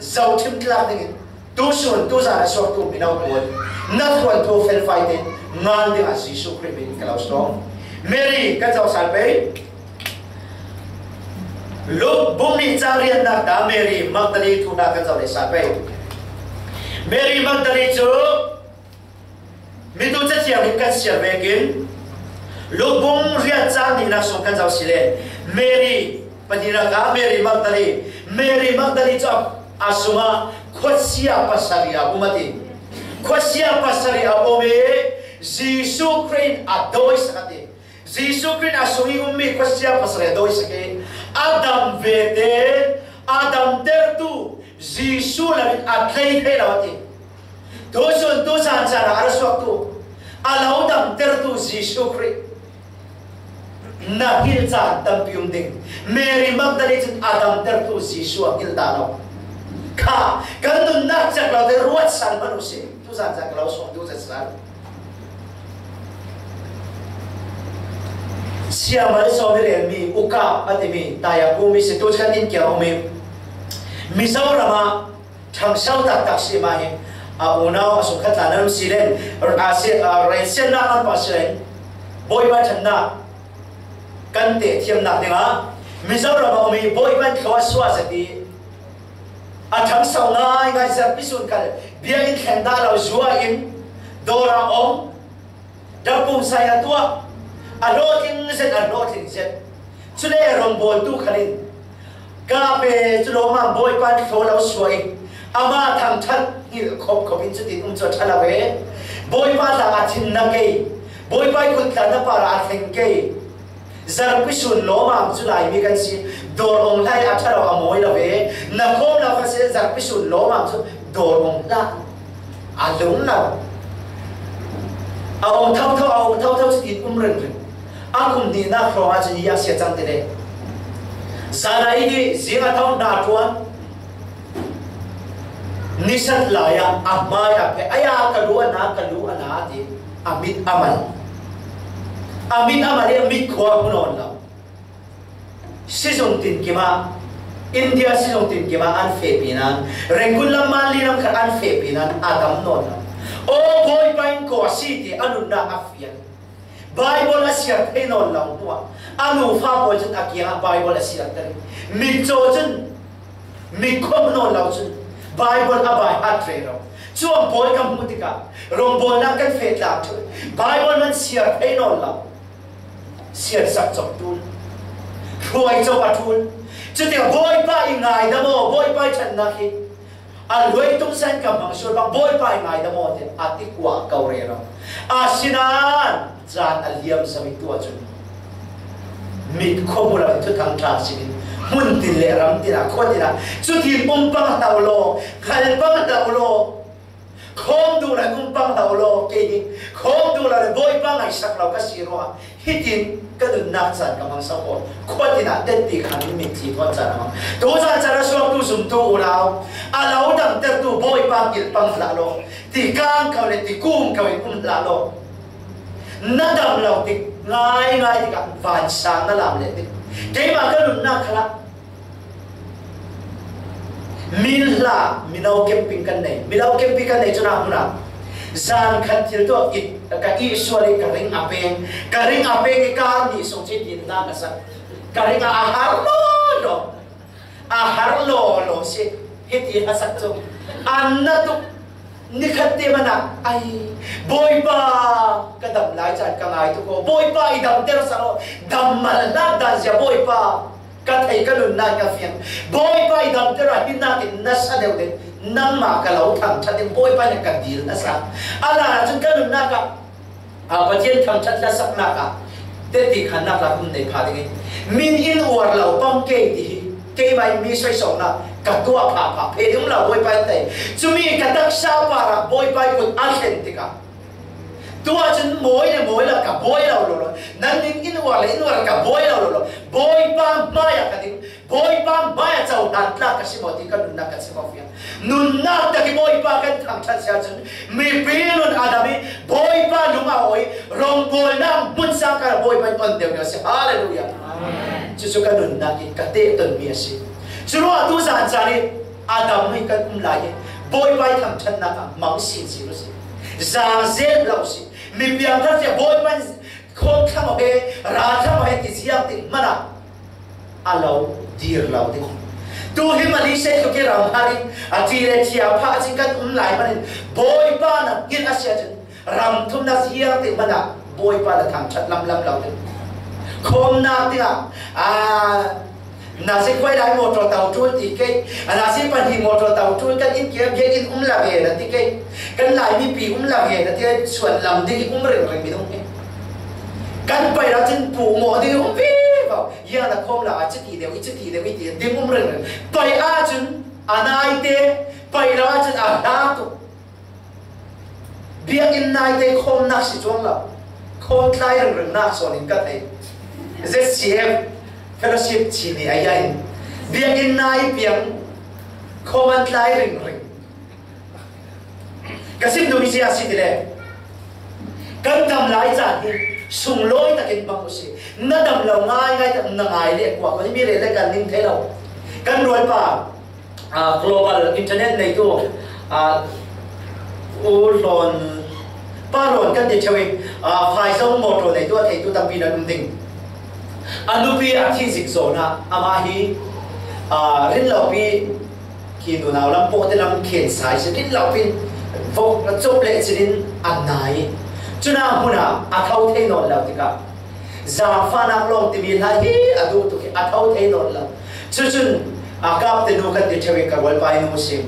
giàu chim tla tiếng tu sườn tu giả so tu bị đau buồn nát thuần thu phèn phai tên ngan tiếng à sĩ su kri bị cái lao strong Mary cái giàu sài bế lúc bung đi cha riêng đã Mary Magdalene thu đã cái giàu để sài bế Mary Magdalene chú mình tu chất chiang cái sài bế kín lúc bung riêng cha đi na so cái giàu xí lên Mary Paniraga Mary Magdalene cho asuma khosia pasaria umati khosia pasaria ome Jesus Christ adoi sakate Jesus Christ asui ummi khosia pasaria adoi sake Adam vete Adam tertu Jesus labin atlay he lawati dosun dosan sana araswaktu alaudam tertu Jesus Christ na hilza tampium ding Mary Magdalene Adam tertu Jesu gildano ka kanun nak jaklau de ruat san manusia tu san jaklau song tu san siapa saudara mi uka atimi taya kumi situ kan in kia umi misal rama thang sau tak tak si mahi unau asuk khatanan silen asia raisen na kan pasien boy ba channa kan te thiam nak denga Mizoram omi boy ban khawaswa sati atham saungai ngai sa pisun kal biangin khenda lo zuwa in dora om dapung saya tua alotin zet chule rombol tu khalin ka pe chulo ma boy ban khawlo swai ama tham that hil khop khopin chutin cho thalawe boy ba la achin na ke boy bai kun tla para atheng ke zar pisun loma julai mi kan si dor ong lai atharo amoi la ve na khom la phase zar pisun loma chu dor ong la alung la a ong thau chi ren akum ni na khroa chi ya sia chang te le sarai ni zinga thau na tuan nisat la ya amaya pe aya ka lu ana ti amit amal Amin amali amit khwa kunon la season tin kima India season tin kima an fe pinan regular mali nam khan an fe pinan adam non o boy pain ko city anunda afian Bible asia penon la tua anu fa bo chen akia Bible asia tari mi cho chen mi khom non la chen Bible abai atre ro chuang boy kam mutika rom boy na kan fe la Bible man sia penon la siat sak chok tun ruai cho patun chutia boy pa ingai damo boy pa chan na khi al loi tung san kam mang sur bang boy pa ingai damo te ati kwa kaure ro asinan jan aliam sami tu achun mit khomura tu thang tra sin mun tin le ram tira khodira chuti pumpang taulo khalpang taulo khom du la pumpang taulo ke ni khom du la boy pa ngai sak lau ka siro hitin kadun nak san kamang sapo khotina tetti khan mi thi thon chana to san chana so tu sum tu ulao alau dam ter tu boy pa gil pang la lo ti kang ka le ti kum ka kum la lo na dam lo ti ngai ti ka van sang na lam le ti ke ma kadun nak khala mila minau camping kan nei chuna huna zan khat thil to it ka I swari ka ring apeng ke ka ni song che tin na ka sa ka ring a har lo se heti hasak to anna to ni khatte mana ai boy pa ka dam lai chan ka ngai to ko boy pa I dam ter sa lo dam mal na da ja boy pa ka thai ka lun na ka fiang boy pa I dam ter a hin na tin na sa deu de nang ma ka lo tham chat in boy pa na ka dil na sa ala chun ka lun na ka a patien tham chat la sak na ka te ti khan nak la kum nei pha ding min in war lo pam ke ti ke mai mi soi so na ka tua pha phe dum la boy pai te chumi ka tak sa para boy pai put authentica tua chân mối là cả boy đâu rồi nan din in war cả boy đâu rồi boy pam maya ka ding boy pam maya chau dan tla ka si moti ka nun na ka si kofia nun na ta ki boy pa kan tham chat sia chân mi pilun adami boy pa lunga oi rong boy na mun sa ka boy pa ton deu si hallelujah amen chu ka nun na ki ka te ton mi si chu ro tu san sa ni adam ni ka lai boy pa tham chat na ka mang si si lo si giang zet lo si mi biang ta se boy man khom tham o be ra tham o he ti siang ti mana alo dir lo ti tu hi mali se to ke ram hari ati le chia pha jing kan lai man boy pa na gin asia chen ram thum na siang ti mana boy pa la tham chat lam lo ti khom na ti na se quay lại một trò tàu trôi thì cái na se pan hi một trò tàu trôi cái in kia cái in la về là thì cái lại mi pi la về là thì xuân làm thì rừng rừng mi đúng không cái bay ra trên phủ mỏ thì không biết vào giờ là không là chết thì đều ít thì đi rừng bay a chân anai te bay ra chân đa tu biếng in nai te không nát si chuông là không thay rừng nát so nên cái này ZCF fellowship chỉ ni ai ai biếng in nai biếng không ăn thay rừng cái sim đồ gì asi thế cái đầm lại giả đi sùng lối ta kinh bằng gì nó đầm lâu ngay ta ngay lệ quả có những biết lệ cái ninh thế đâu cái rồi pa global internet này tu lon ba lon cái gì chơi phải sống một rồi này tu thầy tu tâm vi là đúng tình anupi athi dịch rồi na amahi rin lâu pi khi tu nào làm bộ thì làm khen sai sẽ rin lâu pi vô chụp lệ chỉ rin ăn này cho nên huna athau thế nọ là thì cả giả pha nang long thì mình hay adu tu cái athau thế nọ là cho chun agap thì nó cần để chơi cái qual bài nó xem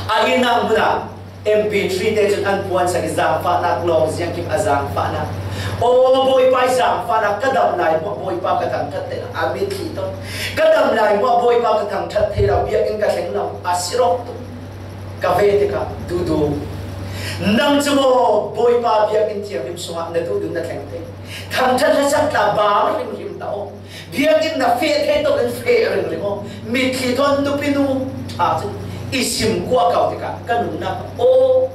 ai nang huna MP3 thế chun ăn buồn sang giả pha nang long riêng kim azang pha na ô boy bài giả pha na cái đầm này một boy ba cái thằng thất thế là amit thì thôi cái đầm này một boy ba cái thằng thất thế là biết cái thằng nào asirok cà phê thì cả du nang cho boy pa biak in tiang lim sunga na tu dun na thang te thang chat la chat la ba ma lim tao biak in na fe the to in fe reng le mo mi thi thon tu pinu chu isim kwa ka te ka nu na o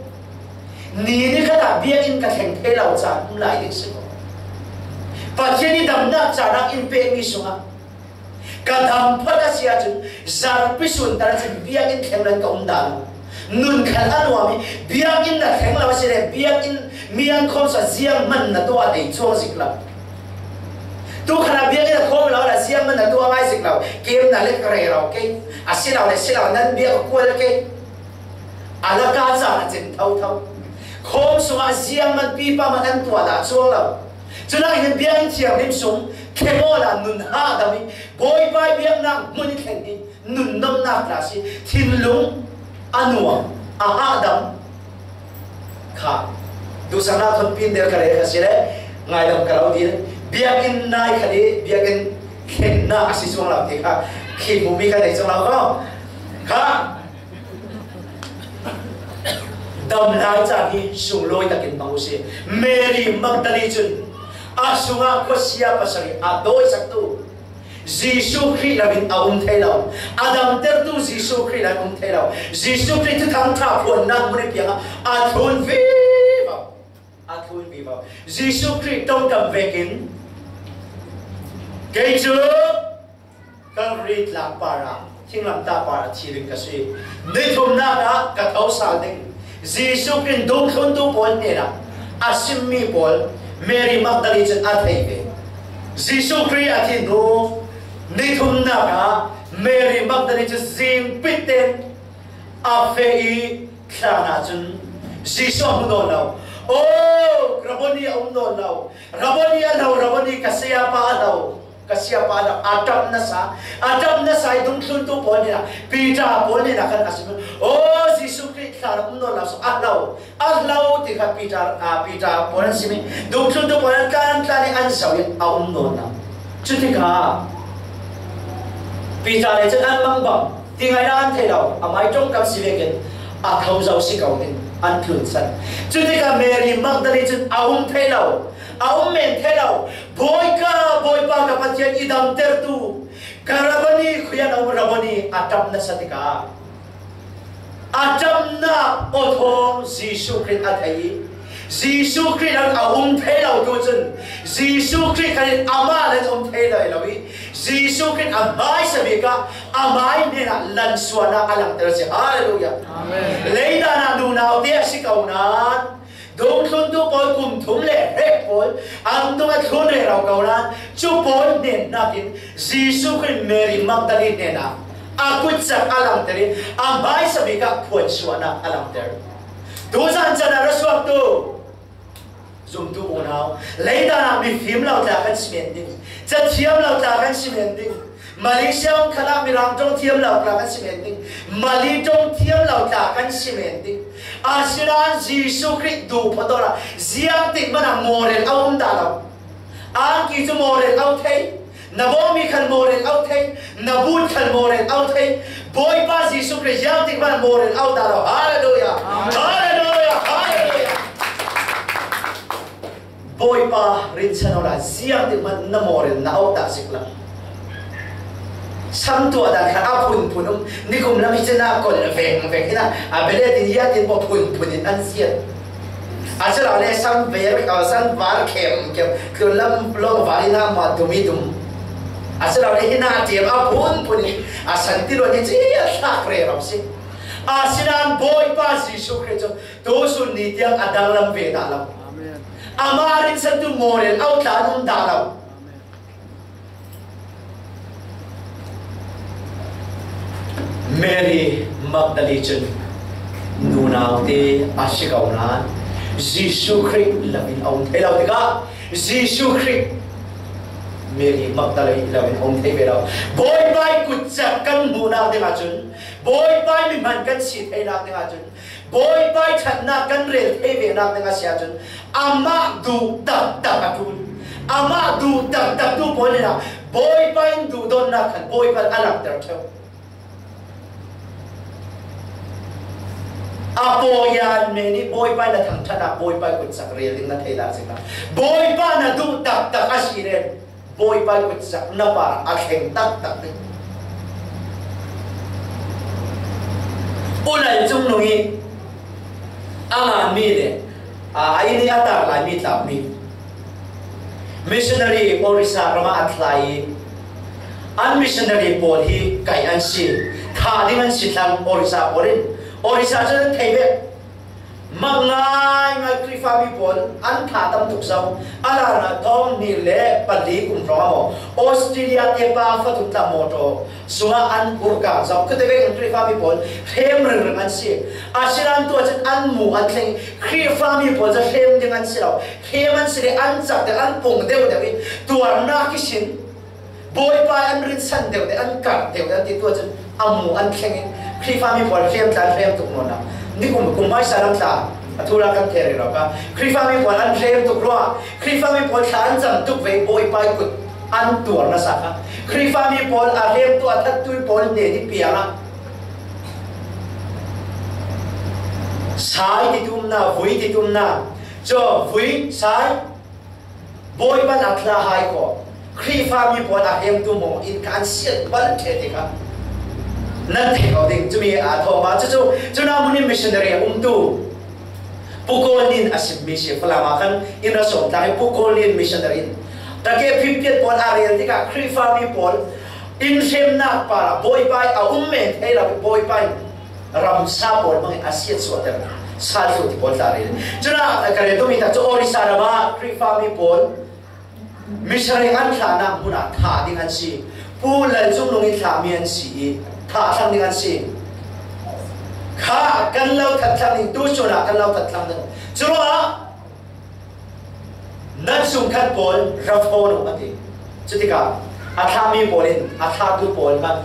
ni ka da biak in ka thang the lau cha lai dik se ko pa cheni dam na cha na in pe mi sunga ka dam phata sia chu zar pi sun tar chu biak in thang ran ka dan nun khan anwa mi biak in na theng la se biak in mian khom sa siang man na to dei chuang sik la tu khana biak in khom la la siang man na to mai sik la kem na le kare ro ke asila le sila nan biak ko le ke ala ka za na chen thau khom sunga siang man pi pa man an to da chuang la chuna hin biak in chiang lim sung khemo la nun ha da mi boy pai biak na mun khen ni nun nam na la si thin lung anua adam kha du sana thon pin der kare khasire ngai dam karau di biak in nai khali biak in khen na asi song la ti kha khi mu mi ka dei song la ko kha dam lai cha hi sung loi ta kin mau se Mary Magdalene chun asunga ko sia pasari a doi sak tu Jesus Christ là bin aum thay lâu, Adam ter tu Jesus Christ là aum thay lâu, Jesus Christ tu tham thả buồn nang bune piang a thun vi vào, Jesus Christ trong đầm về kín, cái chữ các rít làm para, thiên làm ta para chỉ định cái gì, nơi thùng na đã cả thấu sao định, Jesus Christ đúng không tu buồn nè là, asim mi buồn, Mary Magdalene chân a thay về, Jesus Christ a thiên nu ni thum na ka Mary Magdalene chu zim pitten a fei khana chun Jesus mu do lo o raboni om do lo raboni ka sia pa lo kasia pada atam nasa idung suntu pon ni na pita pon ni na kan asim oh Jesus Christ kar umno la so ahlau ti khat pita pon simi dung suntu pon kan tani an sawi a umno na chutika pita le chen an mangbam tingai na an thelo amai trong kam siveken a thau zau si kau ni an thun san chutika Mary Magdalene chen aum thelo aum men thelo boy pa ka pathian idam tertu karabani khuyan aum rabani atam na satika atam na othom Jesus Christ athai Jesus Christ ang aum thelo tu chen Jesus Christ kan ama le aum thelo lawi Jesus Christ amai sabika amai ne na lan suana alang ter se hallelujah amen leida na du na te sikaunan dong thun tu pol kum thum le he pol ang tu at thun le rau kaunan chu pol nen na kin Jesus Christ Mary Magdalene ne na akut sak alang ter amai sabika pon suana alang ter tu san chana raswak tu zum tu unau leida na mi phim lau ta kan spending cha thiam lau ta kan spending Malaysia ông khana mirang trong thiam lau ta kan spending Mali trong thiam lau ta kan spending asiran Jesus Christ du phatora ziang tik mana moren aum da lau ang ki chu moren au thei nabomi khan moren au thei nabut khan moren au thei boy pa Jesus Christ ziang tik mana moren au da lau hallelujah hallelujah hallelujah boy pa rin sanola ziang tik mana na moren na au ta sikla sam tu ada kha apun punum nikum lam chena kol veng hina abele tin ya tin bo pun in an siat asala le sam ver ka san var kem ku lam lo varina ma dumi dum asala le hina ti apun puni asan ti lo ni chi ya sak re ram si asinan boy pa Jesus Christ to sun ni tiang adang lam ve da lam amen amarin san tu moren au ta num da lam Mary Magdalene nunau te ashikauna Jesus Christ lamin aun thelo tika Jesus Christ Mary Magdalene lamin aun thelo boy bai kutsak kan nunau te ngachun boy bai mi man kan si thela te ngachun boy bai thatna kan rel theve na te ngasia chun ama du tak tak atun ama du tak tak tu bolena boy bai du don na khan boy bai alak ter theu apoyan meni boy pa na thang thana boy pa kut sak reling na thela sina boy pa na du tak tak asiren boy pa kut sak na par akheng tak tak ni ulai chung nungi ama mi le ai ni ata la mi ta mi missionary orisa rama athlai an missionary pol hi kai an si tha ding an si thang orisa porin Orisa chen theibe mangai ngai krifami pol an tha tam tuk sau ala na thom ni le pali kum ro Australia te pa fa tuk ta moto sunga an kurka sau ketebe krifami pol hem reng an si asiran to chen an mu an thleng krifami pol ja hem ding an si lo hem an si an chak de an pung deu de tuar na ki sin boy pa an rin san deu de an kar deu de ti to chen amu an thleng khi phami pol frame tan frame tuk mona ni kum mai salam ta athura kan theri ro ka khi phami pol an frame tuk ro khi phami pol than jam tuk ve boy pai kut an tur na sa ka khi phami pol a hem tu athat tu pol ne ni pianga sai ti tum na vui ti tum na cho vui sai boy ban athla hai ko khi phami pol a hem tu mo in kan siat ban the ti ka nan thei ko ding chumi a tho ma chu na munin missionary tu pukolin asim mission flama kan in ra som ta pukolin missionary ta ke 50 pol area tika khri family pol in sem na para boy pai a umme thei la boy pai ram sa pol mang asiat so ta sa so ti pol ta re chu na ka re to mi ta chu orisa ra ma khri family pol missionary an thla na muna tha ding an si pu la chung lung in thla mi an si tha thang ding an si kha kan lau that thang ding tu chuna kan lau that thang ding chua nan sung khat pol ra phone ati chutika อาทามีโปลินอาทาดูโปลกัน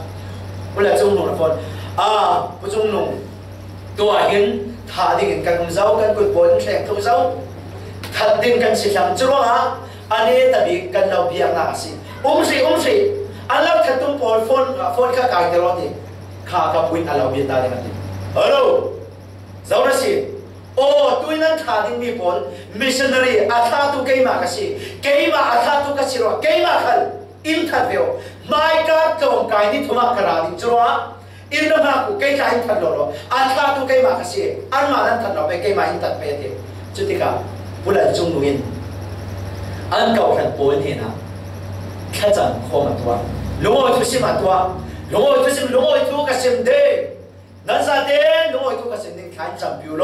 เวลาจุงหนุ่มนะฝนผู้จุงหนุ่มตัวหินทาดิ่งกันเจ้ากันกุดโปลแข่งทุกเจ้าทัดดิ่งกันสิหลังจุลฮะอันนี้แต่บีกันเราเบียงหน้าสิสิอันเราทัดตุ้งโปลฝนข้ากายตลอดดิข้ากับวินอันเราเบียงตาเดียกันดิฮัลโหลเจ้านะสิโอ้ตัวนั้นทาดิ่งมีโปลมิชชันนารีอาทาตุเกย์มากันสิเกย์มาอาทาตุกันสิรอเกย์มาขันอินทัดเดียวไม่การตรงกายนี่ทุ่มกระดาษจุลฮะอินมากูเกย์การอินทัดโลอาทาตุเกย์มากันสิอันมานั้นทัดเราไปเกย์มาอินทัดไปเดียวจุดที่ก้าบุรุษจุงนุนอันเก่าขันโปนเห็นนะแค่จังโคมาตัวลงอ้อยทุสิมาตัวลงอ้อยทุกสิมเดนั่นซะเดลงอ้อยทุกสิมนี่ขันจังบิวโล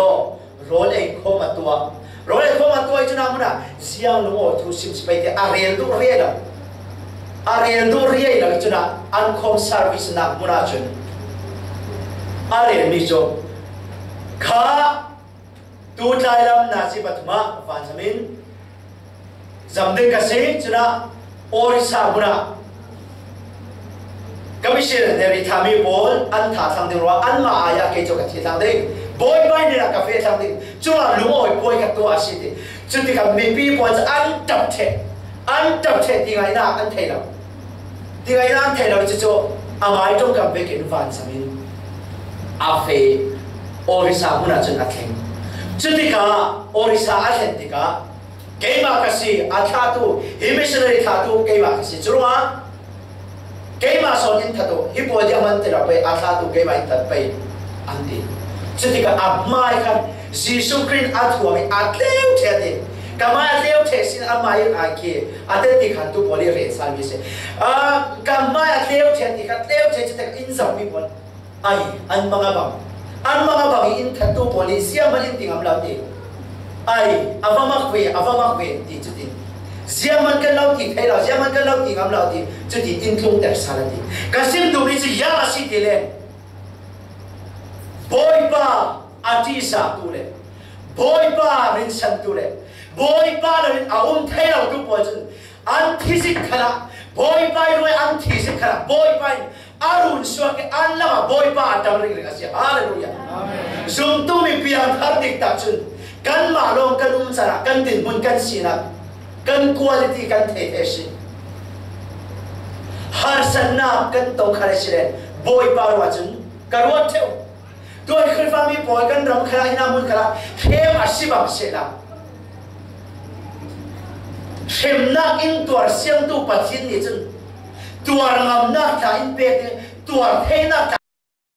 โรเลโคมาตัวจุนามุนะเสียงลงอ้อยทุสิมสไปเดอาเรียนดูเรียนแล้วจุนาอันคอมซาร์วิสนักมุนาจุนอาเรียนมิโจข้าตูใจลำนาซิบัตมาฟันสมินจำดึงกันสิจุนะโอริซาบุนะก็ไม่ใช่เดริทามีโบลอันท่าทางเดียวอันมาอายาเกจกันที่ทางเดียวบอยไปนี่นะกาแฟทางเดียวจุนะลุงโอยบอยกับตัวอาศิติจุดที่กับมีปีบอลจะอันดับเทที่ไงนะอันเทเราจะโจอามาตรงกับเบกินฟันสมินอาเฟโอริซาบุนะจุนอัดเข่งจุดที่กับโอริซาอัดเข่งที่กับเกย์มาคัสิอาทาตุฮิมิชนาริทาตุเกย์มาคัสิจุลมาเกย์มาสอนอินทัตุฮิปโปดิอามันเตระไปอาทาตุเกย์มาอินทัตไปอันดีจุดที่กับอับไม้กันซิสุครินอัดหัวไม่อัดเลี้ยวเทดิกามาเลี้ยวเทสินอับไม้อาเกอัดเตติขันตุบริเรศสามิเสกามาเลี้ยวเทติขันเลี้ยวเทจุดที่อินสัมมีบอลไออันมังบังอินทัตุบริเซียมันอินติงอัมลาติไออาวามักเวที่จุดนี้เสียมันกันเราที่ให้เราเสียมันกันเราที่งามเราที่จุดนี้อินทรุงแต่สารที่กสิมดูนี่สิยาสิที่เลยบอยป้าอาทิสาตุเลยบอยป้ารินสันตุเลยบอยป้ารินอาวุธให้เราทุกคนอันที่สิขณะบอยป้าด้วยอันที่สิขณะบอยป้าอารุณสวัสดิ์อันละมาบอยป้าดังเรื่องอะไรฮาเลลูยาซุ่มตุ้มีเพียงทัดดิกตัดจุนกันมาลงกันสระกันดินมุนกันสีนักกันคุณภาพกันเทเอชิฮาร์สันนับกันตรงขนาดเช่นบอยปารวาจุนกันวัดเทวตัวขึ้นฟ้ามีปอยกันรำขนาดหินามุนขนาดเทมอาชีพเสละเทมนักอินตัวเสียงตัวปัจจินนี่จุนตัวงามนักถ่ายอินเป็ดตัวเทนัก